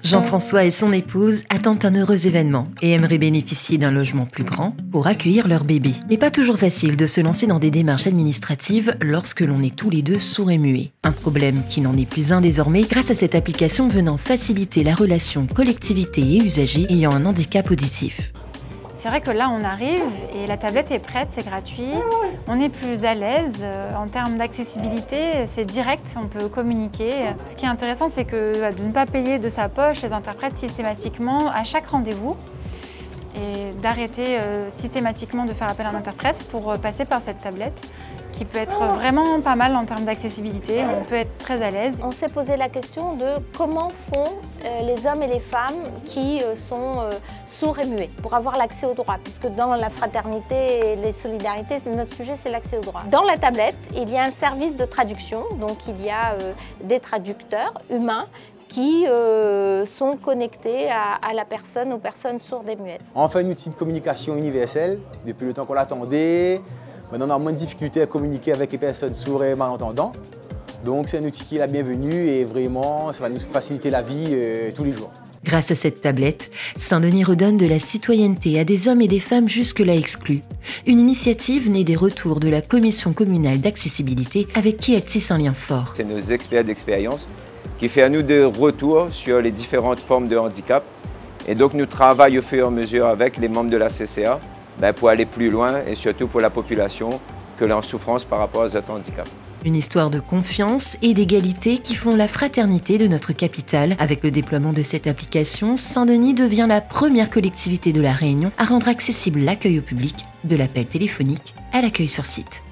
Jean-François et son épouse attendent un heureux événement et aimeraient bénéficier d'un logement plus grand pour accueillir leur bébé. Mais pas toujours facile de se lancer dans des démarches administratives lorsque l'on est tous les deux sourds et muets. Un problème qui n'en est plus un désormais grâce à cette application venant faciliter la relation collectivité et usagers ayant un handicap auditif. C'est vrai que là, on arrive et la tablette est prête, c'est gratuit. On est plus à l'aise. En termes d'accessibilité, c'est direct, on peut communiquer. Ce qui est intéressant, c'est de ne pas payer de sa poche les interprètes systématiquement à chaque rendez-vous et d'arrêter systématiquement de faire appel à un interprète pour passer par cette tablette, qui peut être vraiment pas mal en termes d'accessibilité, on peut être très à l'aise. On s'est posé la question de comment font les hommes et les femmes qui sont sourds et muets pour avoir l'accès aux droits, puisque dans la fraternité et les solidarités, notre sujet c'est l'accès aux droits. Dans la tablette, il y a un service de traduction, donc il y a des traducteurs humains qui sont connectés à la personne, aux personnes sourdes et muettes. On fait un outil de communication universel depuis le temps qu'on l'attendait. Maintenant, on a moins de difficultés à communiquer avec les personnes sourdes et malentendants. Donc, c'est un outil qui est la bienvenue et vraiment, ça va nous faciliter la vie tous les jours. Grâce à cette tablette, Saint-Denis redonne de la citoyenneté à des hommes et des femmes jusque-là exclus. Une initiative née des retours de la Commission communale d'accessibilité avec qui elle tisse un lien fort. C'est nos experts d'expérience qui fait à nous des retours sur les différentes formes de handicap. Et donc, nous travaillons au fur et à mesure avec les membres de la CCA pour aller plus loin et surtout pour la population que l'on en souffrance par rapport à cet handicap. Une histoire de confiance et d'égalité qui font la fraternité de notre capitale. Avec le déploiement de cette application, Saint-Denis devient la première collectivité de la Réunion à rendre accessible l'accueil au public, de l'appel téléphonique à l'accueil sur site.